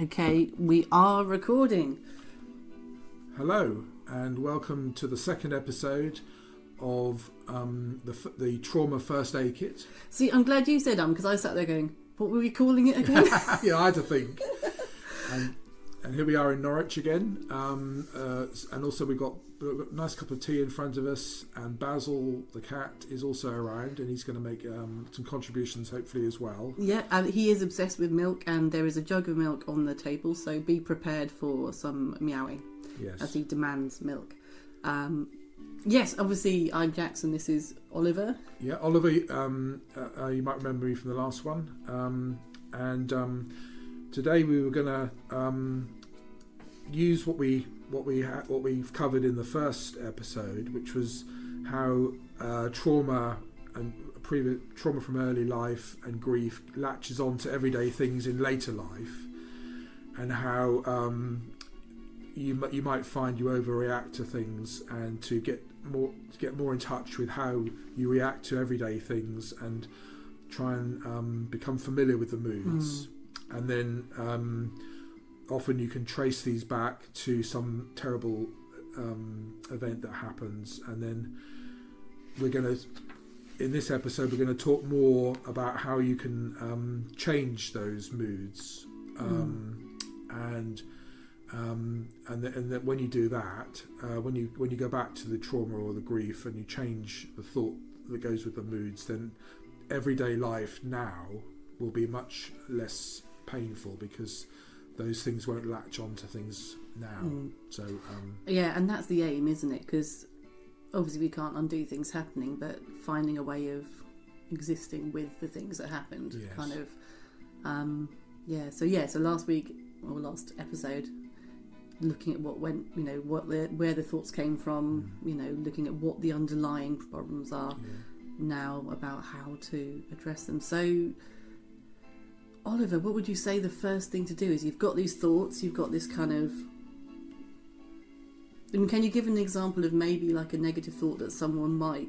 Okay, we are recording. Hello, and welcome to the second episode of the Trauma First Aid Kit. See, I'm glad you said because I sat there going, what were we calling it again? Yeah, I had to think. And here we are in Norwich again. And also we've got a nice cup of tea in front of us, and Basil, the cat, is also around, and he's going to make some contributions hopefully as well. Yeah, and he is obsessed with milk, and there is a jug of milk on the table, so be prepared for some meowing as he demands milk. Yes, obviously I'm Jackson, this is Oliver. Yeah, Oliver, you might remember me from the last one. Today we were going to use what we've covered in the first episode, which was how trauma from early life and grief latches on to everyday things in later life, and how you might find you overreact to things, and to get more in touch with how you react to everyday things and try and become familiar with the moods. And then often you can trace these back to some terrible event that happens, and then in this episode we're going to talk more about how you can change those moods, and that when you do that, when you go back to the trauma or the grief and you change the thought that goes with the moods, then everyday life now will be much less painful, because those things won't latch on to things now. So yeah, and that's the aim, isn't it? Because obviously we can't undo things happening, but finding a way of existing with the things that happened. Yes. Kind of so last week or last episode, looking at what went, where the thoughts came from, looking at what the underlying problems are, now about how to address them. So Oliver, what would you say the first thing to do is? You've got these thoughts, you've got this kind of... can you give an example of maybe like a negative thought that someone might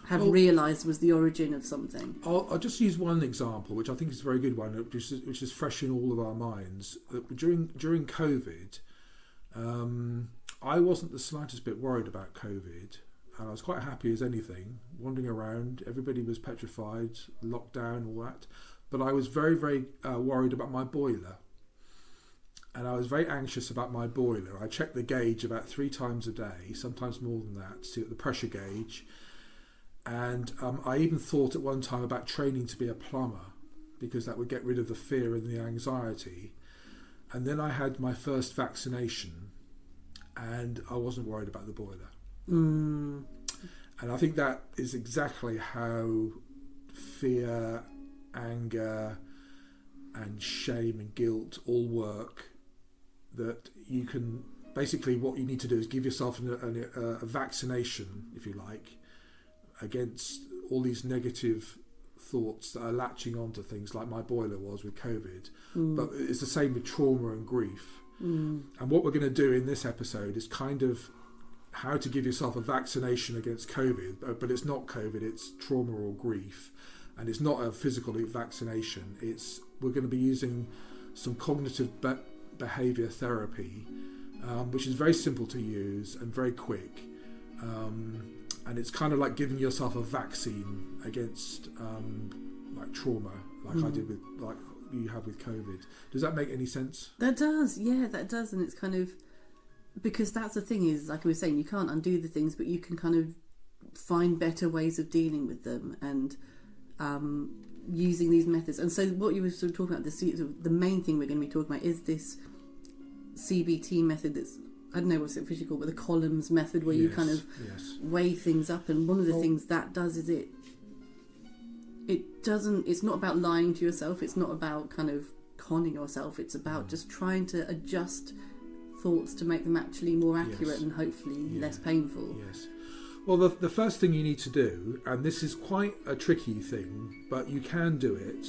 have realised was the origin of something? I'll just use one example, which I think is a very good one, which is fresh in all of our minds. During COVID, I wasn't the slightest bit worried about COVID, and I was quite happy as anything, wandering around. Everybody was petrified, lockdown, all that. But I was very, very worried about my boiler. And I was very anxious about my boiler. I checked the gauge about 3 times a day, sometimes more than that, to see the pressure gauge. And I even thought at one time about training to be a plumber, because that would get rid of the fear and the anxiety. And then I had my first vaccination, and I wasn't worried about the boiler. And I think that is exactly how fear, anger and shame and guilt all work. That you can basically, what you need to do is give yourself a vaccination, if you like, against all these negative thoughts that are latching onto things, like my boiler was with COVID. But it's the same with trauma and grief. And what we're going to do in this episode is kind of how to give yourself a vaccination against COVID, but it's not COVID, it's trauma or grief. And it's not a physical vaccination. We're going to be using some cognitive behaviour therapy, which is very simple to use and very quick. And it's kind of like giving yourself a vaccine against like trauma, like I did with, like you have with COVID. Does that make any sense? That does, yeah, that does. And it's kind of, because that's the thing is, like we were saying, you can't undo the things, but you can kind of find better ways of dealing with them, and using these methods. And so what you were sort of talking about, the main thing we're going to be talking about is this CBT method that's, I don't know what's it officially called, but the columns method, where you kind of weigh things up. And one of the things that does is it's not about lying to yourself, it's not about kind of conning yourself, it's about just trying to adjust thoughts to make them actually more accurate and hopefully less painful. Yes. Well, the first thing you need to do, and this is quite a tricky thing, but you can do it,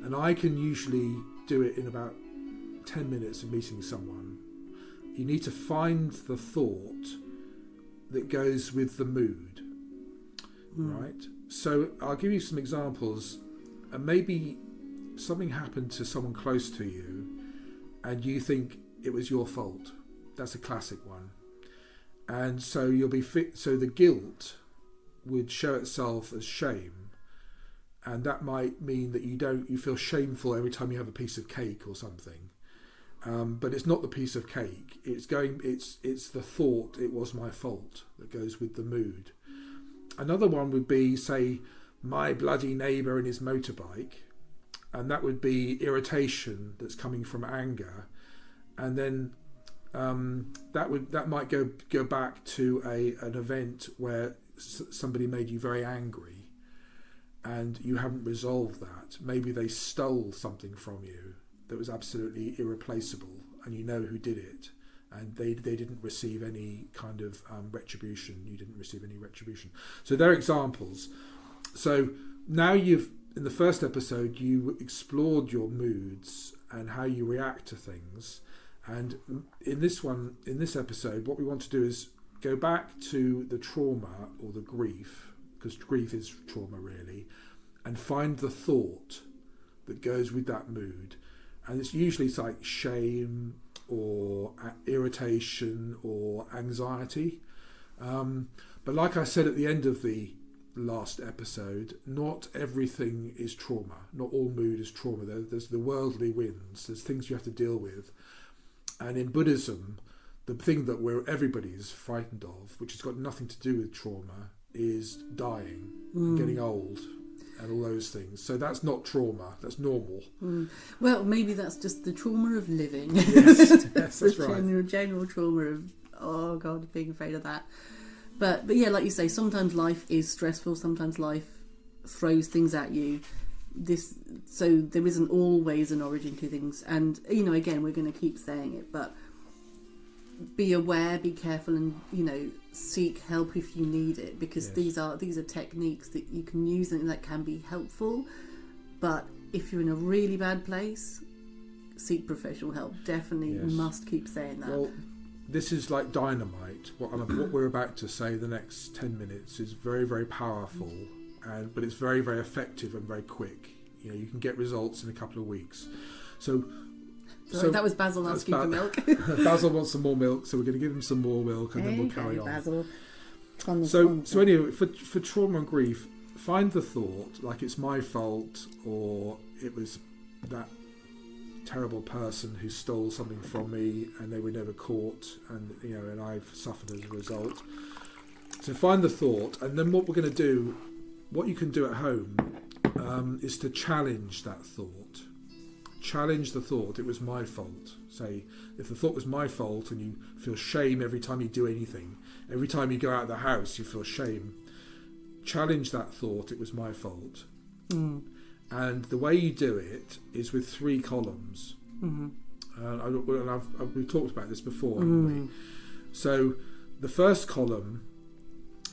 and I can usually do it in about 10 minutes of meeting someone. You need to find the thought that goes with the mood, right? So I'll give you some examples, and maybe something happened to someone close to you, and you think it was your fault. That's a classic one. And so you'll be so the guilt would show itself as shame, and that might mean that you feel shameful every time you have a piece of cake or something. But it's not the piece of cake. It's the thought it was my fault that goes with the mood. Another one would be, say, my bloody neighbour and his motorbike, and that would be irritation that's coming from anger, and then that might go back to an event where somebody made you very angry, and you haven't resolved that. Maybe they stole something from you that was absolutely irreplaceable, and you know who did it, and they didn't receive any kind of retribution. You didn't receive any retribution. So they're examples. So now in the first episode, you explored your moods and how you react to things. And in this episode, what we want to do is go back to the trauma or the grief, because grief is trauma really, and find the thought that goes with that mood. And it's usually like shame or irritation or anxiety. But like I said at the end of the last episode, not everything is trauma. Not all mood is trauma. There's the worldly winds. There's things you have to deal with. And in Buddhism, the thing that everybody is frightened of, which has got nothing to do with trauma, is dying and getting old and all those things. So that's not trauma, that's normal. Well, maybe that's just the trauma of living. Yes, that's right. The general trauma of, oh God, being afraid of that. But yeah, like you say, sometimes life is stressful, sometimes life throws things at you. So there isn't always an origin to things, and again, we're going to keep saying it, but be aware, be careful, and seek help if you need it, because these are techniques that you can use and that can be helpful. But if you're in a really bad place, seek professional help. Definitely must keep saying that. Well, this is like dynamite. What we're about to say the next 10 minutes is very, very powerful. But it's very, very effective and very quick. You can get results in a couple of weeks. So that was Basil asking for milk. Basil wants some more milk, so we're going to give him some more milk, and then we'll carry on. Basil. So anyway, for trauma and grief, find the thought like it's my fault, or it was that terrible person who stole something from me and they were never caught, and I've suffered as a result. So find the thought, and then what we're going to do. What you can do at home is to challenge that thought. Challenge the thought, it was my fault. Say, if the thought was my fault and you feel shame every time you do anything, every time you go out of the house you feel shame, challenge that thought, it was my fault. And the way you do it is with 3 columns. We've talked about this before, haven't we? So the first column,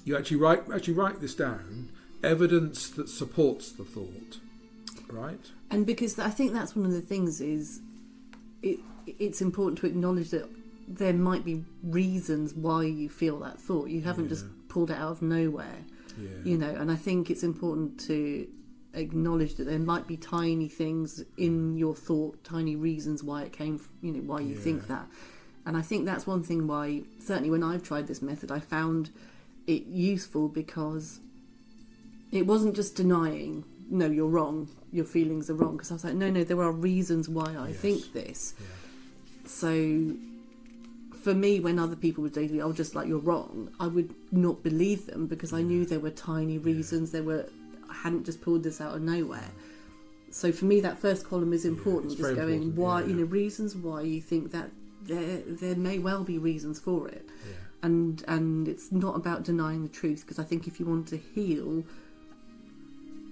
you actually write this down. Evidence that supports the thought, right? And because I think that's one of the things is it's important to acknowledge that there might be reasons why you feel that thought. You haven't just pulled it out of nowhere, and I think it's important to acknowledge that there might be tiny things in your thought, tiny reasons why it came, why you think that. And I think that's one thing why, certainly when I've tried this method, I found it useful, because it wasn't just denying, no, you're wrong, your feelings are wrong. Because I was like, no, there are reasons why I think this. So for me, when other people would say to me, oh, just like you're wrong, I would not believe them, because I knew there were tiny reasons. I hadn't just pulled this out of nowhere. So for me, that first column is important. Just going, important. Why, reasons why you think that there may well be reasons for it. And it's not about denying the truth, because I think if you want to heal,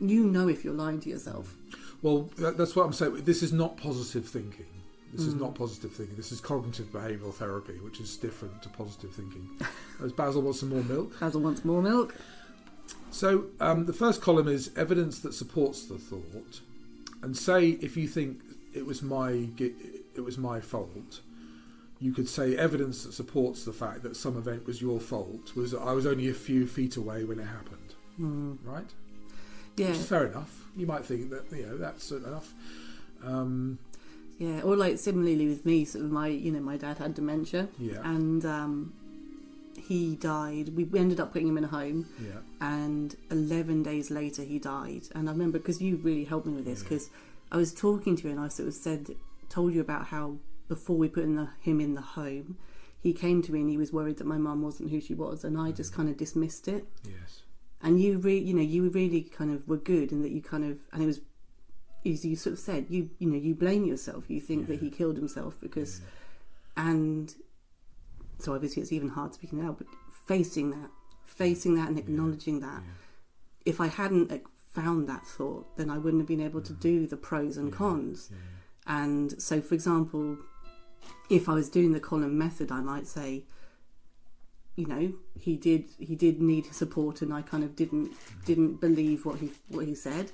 if you're lying to yourself. Well, that's what I'm saying. This is not positive thinking. This is not positive thinking. This is cognitive behavioural therapy, which is different to positive thinking. As Basil wants some more milk. Basil wants more milk. So the first column is evidence that supports the thought. And say if you think it was my fault, you could say evidence that supports the fact that some event was your fault was that I was only a few feet away when it happened. Right? Yeah. Which is fair enough. You might think that that's enough. Yeah, or like similarly with me, sort of my dad had dementia, Yeah. and he died. We ended up putting him in a home, Yeah. and 11 days later he died. And I remember, because you really helped me with this, Yeah. because I was talking to you and I sort of told you about how before we put him in the home, he came to me and he was worried that my mum wasn't who she was, and I just kind of dismissed it. Yes. And you really kind of were good, and that you kind of, and it was, as you sort of said, you blame yourself. You think that he killed himself because, and so obviously it's even hard speaking out, but facing that and acknowledging that. If I hadn't found that thought, then I wouldn't have been able to do the pros and cons. And so, for example, if I was doing the column method, I might say, he did need support, and I kind of didn't believe what he said.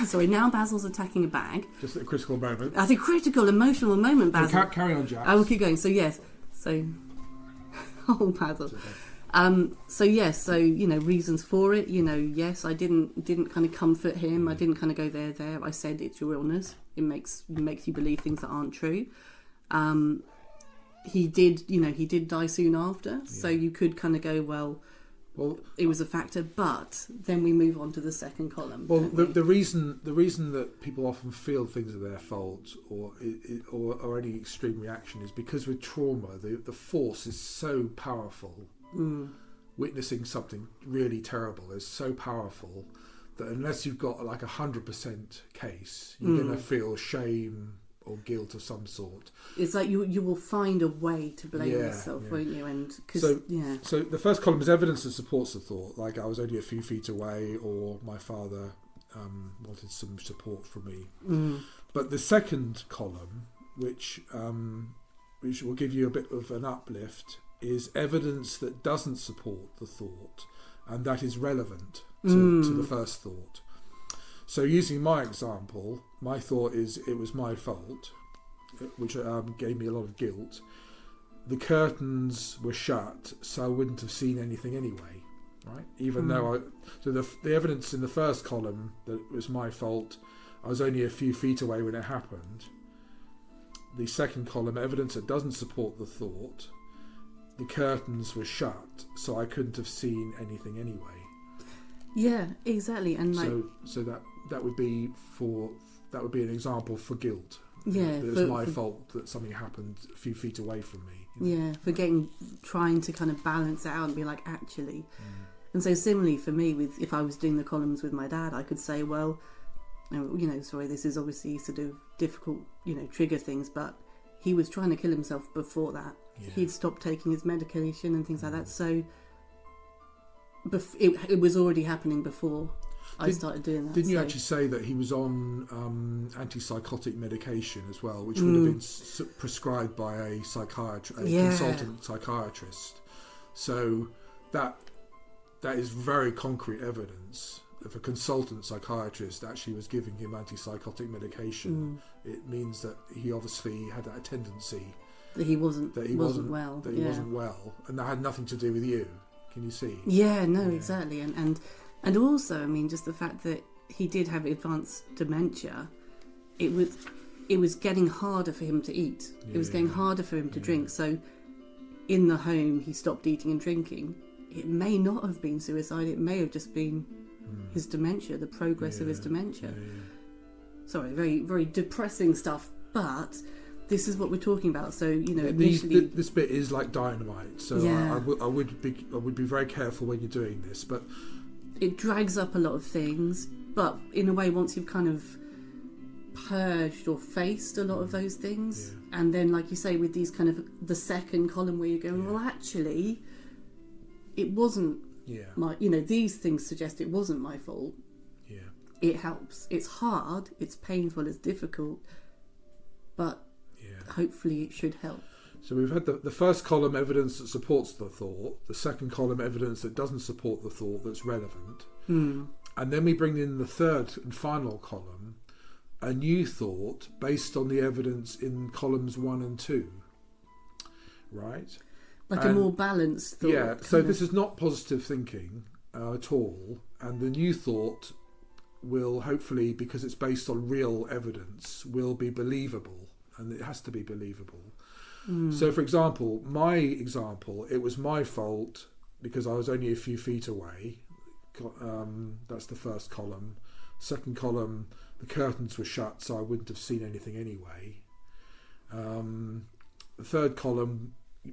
Sorry, now Basil's attacking a bag. Just at a critical moment. At a critical, emotional moment, Basil. Carry on, Jack. I will keep going. So yes, Basil. Reasons for it. Yes, I didn't kind of comfort him. I didn't kind of go there. I said it's your illness. It makes you believe things that aren't true. He did die soon after, so you could kind of go, well, it was a factor. But then we move on to the second column. Well, the reason that people often feel things are their fault or any extreme reaction is because with trauma, the force is so powerful. Witnessing something really terrible is so powerful that unless you've got like 100% case, you're going to feel shame or guilt of some sort. It's like you will find a way to blame yourself, won't you? And so the first column is evidence that supports the thought, like I was only a few feet away, or my father wanted some support from me. But the second column, which will give you a bit of an uplift, is evidence that doesn't support the thought, and that is relevant to the first thought. So using my example, my thought is it was my fault, which gave me a lot of guilt. The curtains were shut, so I wouldn't have seen anything anyway, right? Even though the evidence in the first column that it was my fault, I was only a few feet away when it happened. The second column, evidence that doesn't support the thought, the curtains were shut, so I couldn't have seen anything anyway. Yeah, exactly. And like, so that would be an example for guilt. Yeah, it's my fault that something happened a few feet away from me. Yeah, trying to kind of balance it out and be like, actually. And so similarly for me, if I was doing the columns with my dad, I could say, well, this is obviously sort of difficult, trigger things, but he was trying to kill himself before that. Yeah. He'd stopped taking his medication and things like that. So it was already happening before I started doing that. Didn't you actually say that he was on antipsychotic medication as well, which would have been prescribed by a consultant psychiatrist? So that is very concrete evidence. If a consultant psychiatrist actually was giving him antipsychotic medication, it means that he obviously had that tendency that he wasn't well, and that had nothing to do with you. Can you see? Yeah, no, exactly, and also, I mean, just the fact that he did have advanced dementia, it was getting harder for him to eat. It was getting harder for him to drink. So, in the home, he stopped eating and drinking. It may not have been suicide. It may have just been his dementia, the progress of his dementia. Sorry, very, very depressing stuff, but this is what we're talking about. So, initially, this bit is like dynamite. So I would be very careful when you're doing this, but it drags up a lot of things. But in a way, once you've kind of purged or faced a lot of those things, and then, like you say, with these kind of the second column where you're going, well, actually, it wasn't. These things suggest it wasn't my fault. It helps. It's hard. It's painful. It's difficult, but hopefully it should help. So we've had the first column, evidence that supports the thought, the second column, evidence that doesn't support the thought that's relevant, and then we bring in the third and final column, a new thought based on the evidence in columns 1 and 2, right? Like a more balanced thought. Yeah, so this is not positive thinking at all, and the new thought will hopefully, because it's based on real evidence, will be believable and it has to be believable. So, for example, it was my fault because I was only a few feet away. That's the first column. Second column, the curtains were shut, so I wouldn't have seen anything anyway. The third column,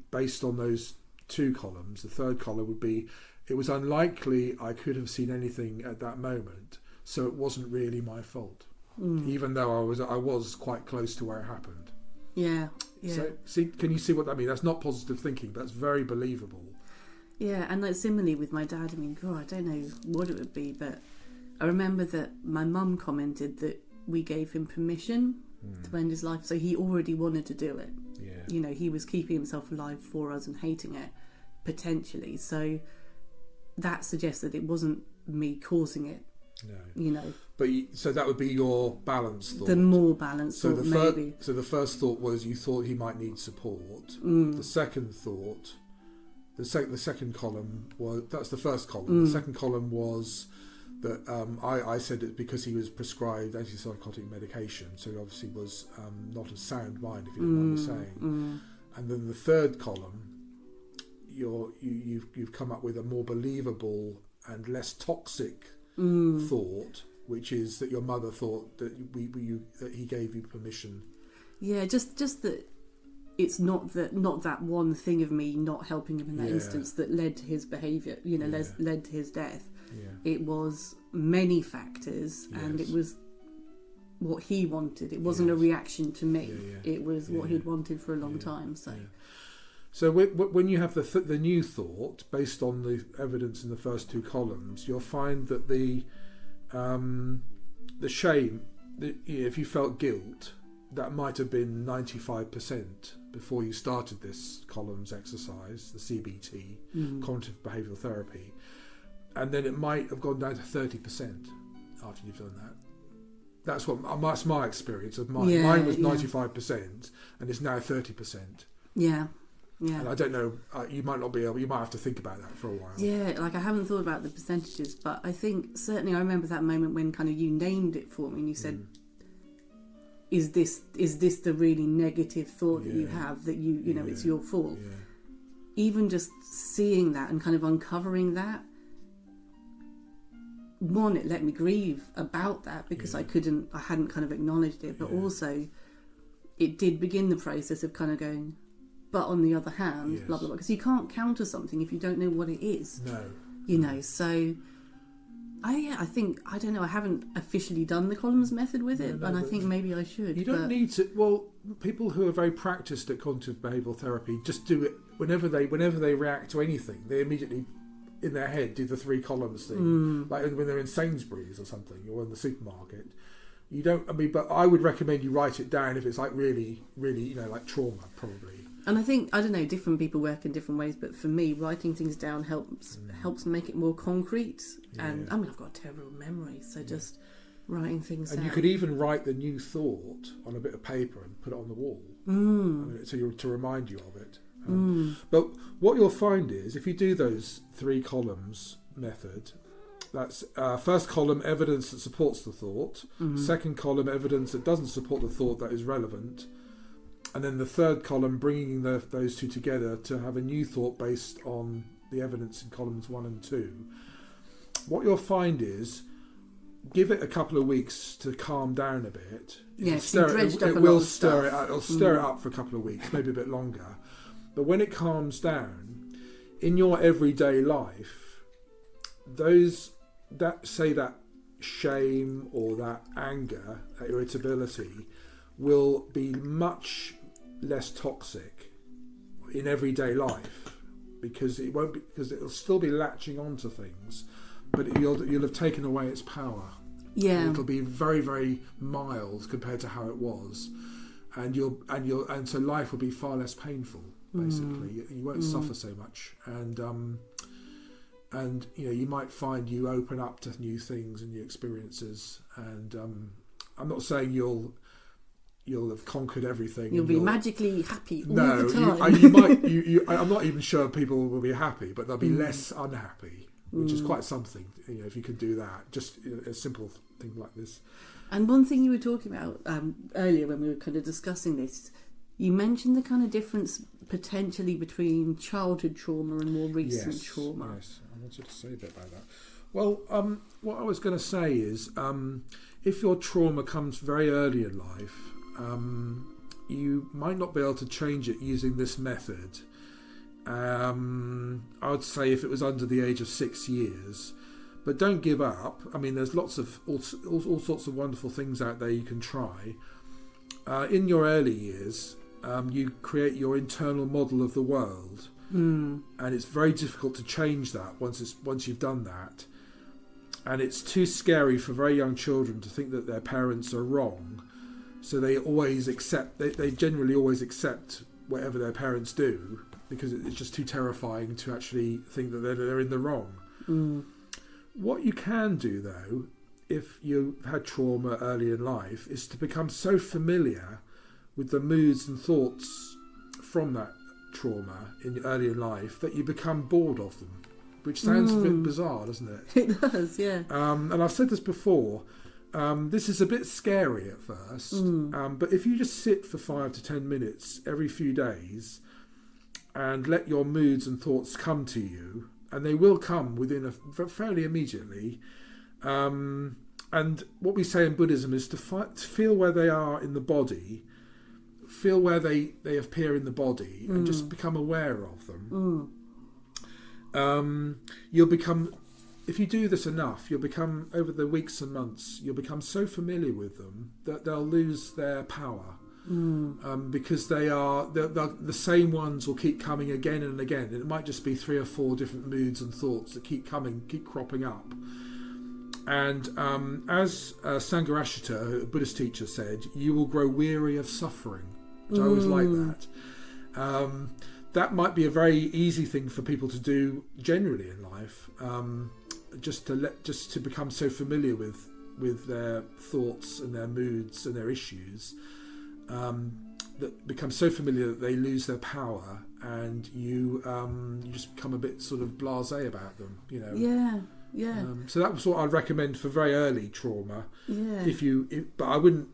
based on those two columns, the third column would be, it was unlikely I could have seen anything at that moment, so it wasn't really my fault, even though I was quite close to where it happened. Yeah. So, can you see what that means? That's not positive thinking. That's very believable. Yeah, and like similarly with my dad, I mean, God, I don't know what it would be, but I remember that my mum commented that we gave him permission to end his life, so he already wanted to do it. Yeah. You know, he was keeping himself alive for us and hating it, potentially. So that suggests that it wasn't me causing it. No. You know. But so that would be your balanced thought. The more balanced thought, maybe. So the first thought was you thought he might need support. The second thought, the second column was, that's the first column. The second column was that I said it because he was prescribed antipsychotic medication, so he obviously was not of sound mind, if you don't mind me saying. And then the third column, you've come up with a more believable and less toxic thought, which is that your mother thought that that he gave you permission. Yeah, just that it's not that one thing of me not helping him in that instance that led to his behaviour. You know, led to his death. Yeah. It was many factors, and it was what he wanted. It wasn't a reaction to me. It was what he'd wanted for a long time. So. Yeah. So when you have the new thought based on the evidence in the first two columns, you'll find that the shame, if you felt guilt, that might have been 95% before you started this columns exercise, the CBT, cognitive behavioural therapy, and then it might have gone down to 30% after you've done that. That's my experience of mine. Mine was 95%, and it's now 30%. Yeah. Yeah. And I don't know, you might not be able, you might have to think about that for a while. Yeah, like I haven't thought about the percentages, but I think certainly I remember that moment when kind of you named it for me and you said, is this the really negative thought that you have, that you know, it's your fault? Yeah. Even just seeing that and kind of uncovering that, one, it let me grieve about that because I hadn't kind of acknowledged it, but also it did begin the process of kind of going, but on the other hand, blah, blah, blah. Because you can't counter something if you don't know what it is. No. You know, so I think, I don't know, I haven't officially done the columns method with it, and I think maybe I should. You don't need to, well, people who are very practiced at cognitive behavioural therapy just do it whenever they react to anything. They immediately, in their head, do the 3 columns thing. Like when they're in Sainsbury's or something, or in the supermarket. You don't, I mean, but I would recommend you write it down if it's like really, really, you know, like trauma, probably. And I think, I don't know, different people work in different ways, but for me, writing things down helps make it more concrete. And I mean, I've got a terrible memory, so just writing things down. And you could even write the new thought on a bit of paper and put it on the wall, I mean, to remind you of it. But what you'll find is, if you do those 3 columns method, that's first column, evidence that supports the thought. Second column, evidence that doesn't support the thought that is relevant. And then the third column, bringing those two together to have a new thought based on the evidence in columns 1 and 2. What you'll find is, give it a couple of weeks to calm down a bit. Yeah, it will stir it up. It'll stir it up for a couple of weeks, maybe a bit longer. But when it calms down, in your everyday life, that shame or that anger, that irritability, will be much less toxic in everyday life because it'll still be latching onto things, but you'll have taken away its power. Yeah, it'll be very, very mild compared to how it was, and so life will be far less painful. Basically, you won't suffer so much, and you know, you might find you open up to new things and new experiences. And I'm not saying you'll have conquered everything. You'll be magically happy all the time. I'm not even sure people will be happy, but they'll be less unhappy. which is quite something. If you could do that, just a simple thing like this. And one thing you were talking about earlier when we were kind of discussing this, you mentioned the kind of difference potentially between childhood trauma and more recent trauma. Yes, I wanted to say a bit about that. Well, what I was going to say is, if your trauma comes very early in life, you might not be able to change it using this method. I would say if it was under the age of 6 years, but don't give up. I mean, there's lots of all sorts of wonderful things out there you can try. In your early years, you create your internal model of the world, and it's very difficult to change that once you've done that. And it's too scary for very young children to think that their parents are wrong, so they always accept. They generally always accept whatever their parents do, because it's just too terrifying to actually think that they're in the wrong. What you can do, though, if you had trauma early in life, is to become so familiar with the moods and thoughts from that trauma early in life that you become bored of them, which sounds a bit bizarre, doesn't it? It does, yeah. And I've said this before, this is a bit scary at first, but if you just sit for 5 to 10 minutes every few days and let your moods and thoughts come to you, and they will come within fairly immediately. And what we say in Buddhism is to feel where they are in the body, feel where they appear in the body, and just become aware of them. You'll become, if you do this enough, you'll become, over the weeks and months, you'll become so familiar with them that they'll lose their power. Because the same ones will keep coming again and again. And it might just be 3 or 4 different moods and thoughts that keep cropping up. And as Sangharakshita, a Buddhist teacher, said, you will grow weary of suffering, which I always like that. That might be a very easy thing for people to do generally in life, just to become so familiar with their thoughts and their moods and their issues. That become so familiar that they lose their power, and you just become a bit sort of blasé about them, Yeah. So that was what I'd recommend for very early trauma. Yeah. But I wouldn't.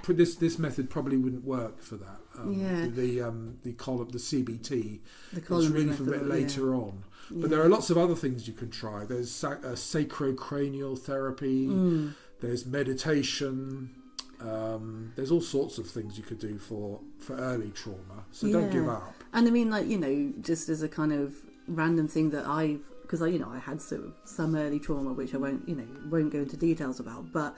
This method probably wouldn't work for that. The CBT. It's really for a bit later on. But there are lots of other things you can try. There's sacrocranial therapy. There's meditation. There's all sorts of things you could do for early trauma, so don't give up. And I mean, just as a kind of random thing that because I had sort of some early trauma which I won't go into details about, but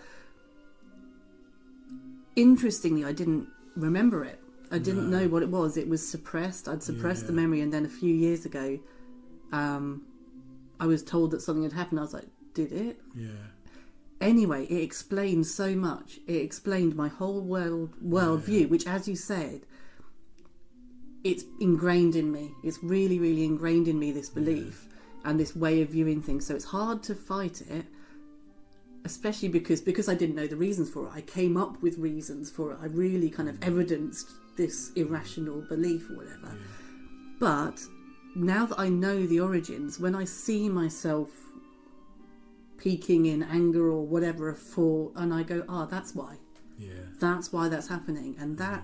interestingly I didn't remember it. I didn't know what it was. It was suppressed. I'd suppressed the memory, and then a few years ago I was told that something had happened. I was like, did it? Yeah. Anyway, it explained so much. It explained my whole worldview, which, as you said, it's ingrained in me. It's really, really ingrained in me, this belief and this way of viewing things. So it's hard to fight it, especially because I didn't know the reasons for it. I came up with reasons for it. I really kind of evidenced this irrational belief or whatever. But now that I know the origins, when I see myself peaking in anger or whatever and I go, that's why. That's why that's happening, and that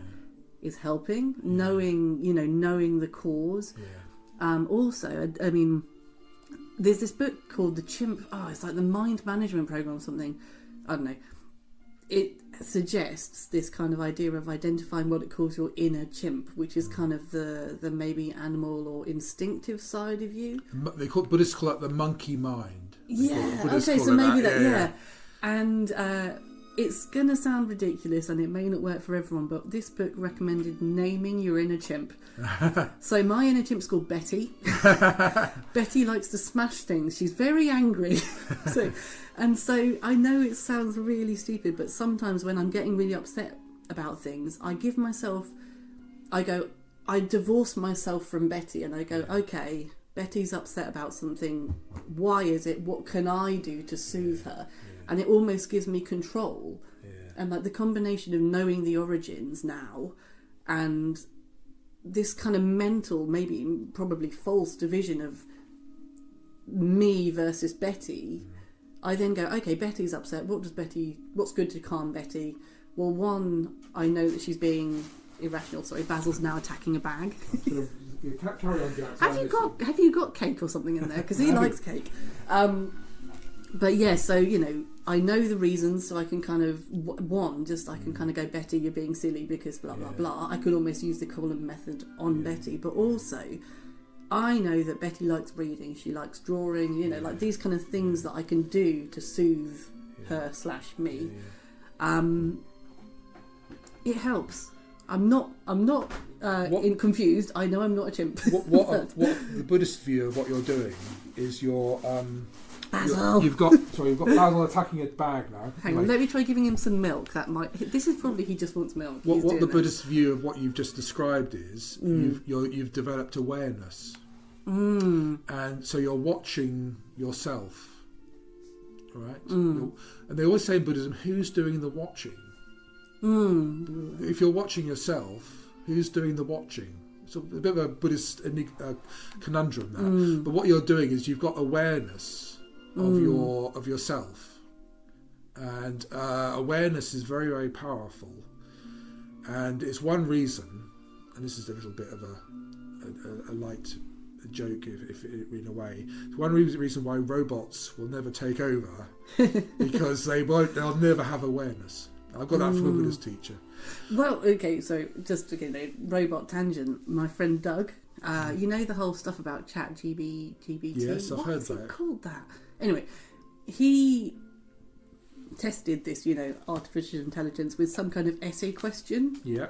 is helping. Knowing the cause. Also, I mean, there's this book called The Chimp. It's like the mind management program or something. I don't know. It suggests this kind of idea of identifying what it calls your inner chimp, which is kind of the maybe animal or instinctive side of you. Buddhists call it the monkey mind. Okay, so maybe that. And it's going to sound ridiculous and it may not work for everyone, but this book recommended naming your inner chimp. So my inner chimp's called Betty. Betty likes to smash things. She's very angry. So I know it sounds really stupid, but sometimes when I'm getting really upset about things, I divorce myself from Betty and I go, okay, Betty's upset about something. Why is it? What can I do to soothe her? And it almost gives me control. And like the combination of knowing the origins now and this kind of mental, maybe probably false division of me versus Betty, I then go, okay, Betty's upset. What's good to calm Betty? Well, one, I know that she's being irrational. Sorry, Basil's now attacking a bag. Carry on, Jack. Have you got cake or something in there? Because he likes cake. But yeah, so I know the reasons, so I can kind of I can kind of go, Betty, you're being silly because blah blah blah. I could almost use the column method on Betty, but also I know that Betty likes reading, she likes drawing, like these kind of things that I can do to soothe her / me. It helps. I'm not confused. I know I'm not a chimp. What the Buddhist view of what you're doing is Basil. You've got Basil attacking a bag now. Hang on, let me try giving him some milk. This is probably he just wants milk. What the Buddhist view of what you've just described is you've developed awareness, and so you're watching yourself, right? And they always say in Buddhism, who's doing the watching? If you're watching yourself, who's doing the watching? It's a bit of a Buddhist conundrum there. But what you're doing is you've got awareness of yourself, and awareness is very, very powerful. And it's one reason, and this is a little bit of a light joke, if in a way, it's one reason why robots will never take over because they'll never have awareness. I got that from a Buddhist teacher. Well, okay, so just to robot tangent, my friend Doug, the whole stuff about ChatGPT. Yes, I've heard What's that. it called that? Anyway, he tested this, artificial intelligence with some kind of essay question. Yeah.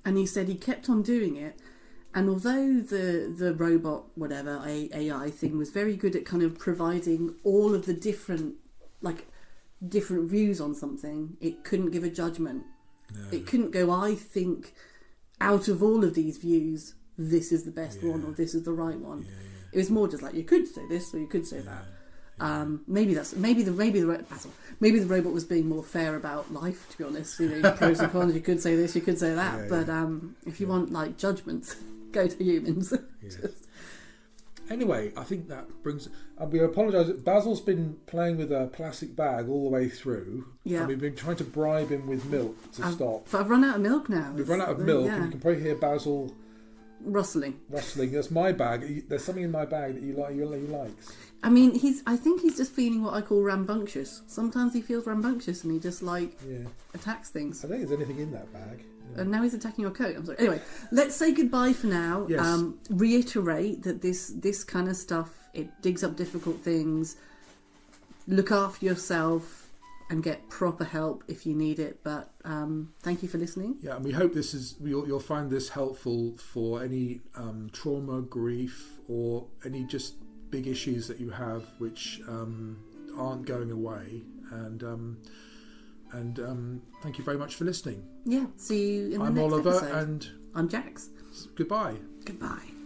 And he said he kept on doing it. And although the robot, whatever, AI thing was very good at kind of providing all of the different views on something, it couldn't give a judgment. No. It couldn't go, I think out of all of these views, this is the best one or this is the right one. Yeah. It was more just like, you could say this or you could say that. Maybe the robot was being more fair about life, to be honest. Pros and cons, you could say this, you could say that. But if you want judgments, go to humans. Anyway, I think that brings... we apologise. Basil's been playing with a plastic bag all the way through. Yeah. And we've been trying to bribe him with milk to stop. But I've run out of milk now. We've run out of milk, and you can probably hear Basil... Rustling. That's my bag. There's something in my bag that he likes. I mean, I think he's just feeling what I call rambunctious. Sometimes he feels rambunctious and he just attacks things. I don't think there's anything in that bag. And now he's attacking your coat. I'm sorry. Anyway, let's say goodbye for now. Yes. Reiterate that this kind of stuff, it digs up difficult things. Look after yourself and get proper help if you need it. But thank you for listening. Yeah, and we hope you'll find this helpful for any trauma, grief, or any just big issues that you have which aren't going away. And thank you very much for listening. Yeah, see you in the next episode. I'm Oliver episode. and I'm Jax. Goodbye. Goodbye.